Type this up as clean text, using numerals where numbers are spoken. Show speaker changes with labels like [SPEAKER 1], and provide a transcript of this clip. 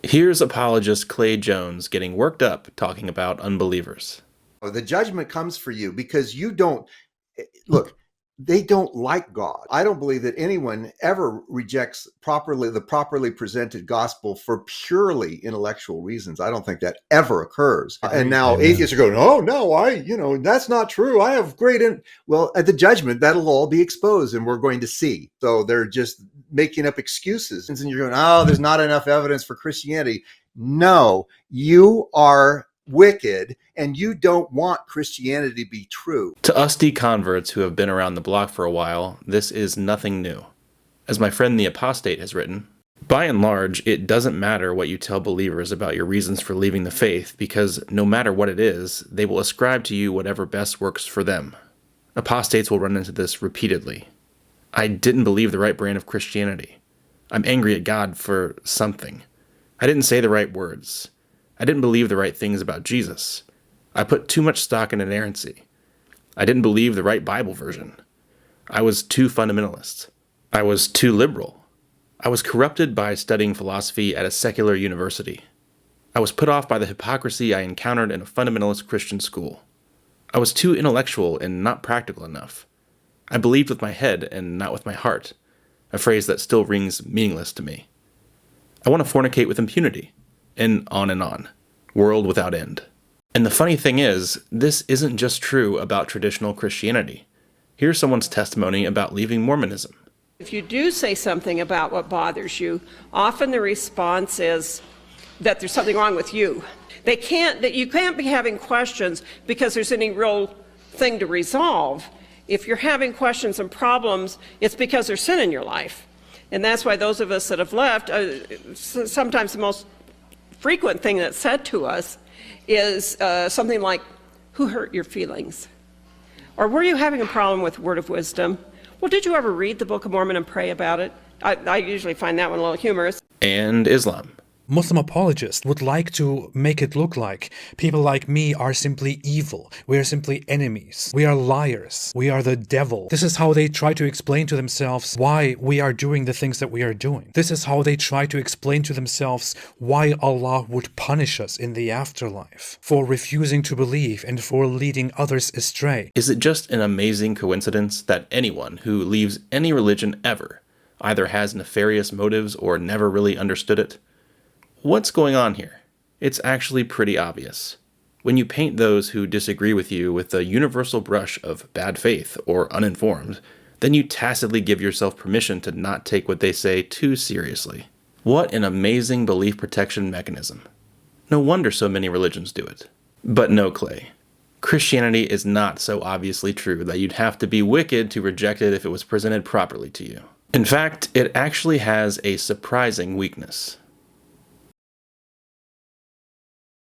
[SPEAKER 1] Here's Apologist Clay Jones getting worked up talking about unbelievers.
[SPEAKER 2] The judgment comes for you because you don't look. They don't like God. I don't believe that anyone ever rejects the properly presented gospel for purely intellectual reasons. I don't think that ever occurs. And now atheists are going, "Oh no, that's not true. I have well, at the judgment, that'll all be exposed, and we're going to see." So they're just making up excuses, and you're going, "Oh, there's not enough evidence for Christianity." No, you are wicked, and you don't want Christianity to be true.
[SPEAKER 1] To us deconverts who have been around the block for a while, this is nothing new. As my friend the Apostate has written, by and large, it doesn't matter what you tell believers about your reasons for leaving the faith, because no matter what it is, they will ascribe to you whatever best works for them. Apostates will run into this repeatedly. I didn't believe the right brand of Christianity. I'm angry at God for something. I didn't say the right words. I didn't believe the right things about Jesus. I put too much stock in inerrancy. I didn't believe the right Bible version. I was too fundamentalist. I was too liberal. I was corrupted by studying philosophy at a secular university. I was put off by the hypocrisy I encountered in a fundamentalist Christian school. I was too intellectual and not practical enough. I believed with my head and not with my heart, a phrase that still rings meaningless to me. I want to fornicate with impunity. And on, world without end. And the funny thing is, this isn't just true about traditional Christianity. Here's someone's testimony about leaving Mormonism.
[SPEAKER 3] If you do say something about what bothers you, often the response is that there's something wrong with you. You can't be having questions because there's any real thing to resolve. If you're having questions and problems, it's because there's sin in your life. And that's why those of us that have left, sometimes the most frequent thing that's said to us is something like, "Who hurt your feelings?" Or, "Were you having a problem with Word of Wisdom?" "Well, did you ever read the Book of Mormon and pray about it?" I usually find that one a little humorous.
[SPEAKER 1] And Islam.
[SPEAKER 4] Muslim apologists would like to make it look like people like me are simply evil. We are simply enemies. We are liars. We are the devil. This is how they try to explain to themselves why we are doing the things that we are doing. This is how they try to explain to themselves why Allah would punish us in the afterlife for refusing to believe and for leading others astray.
[SPEAKER 1] Is it just an amazing coincidence that anyone who leaves any religion ever either has nefarious motives or never really understood it? What's going on here? It's actually pretty obvious. When you paint those who disagree with you with the universal brush of bad faith or uninformed, then you tacitly give yourself permission to not take what they say too seriously. What an amazing belief protection mechanism. No wonder so many religions do it. But no, Clay. Christianity is not so obviously true that you'd have to be wicked to reject it if it was presented properly to you. In fact, it actually has a surprising weakness.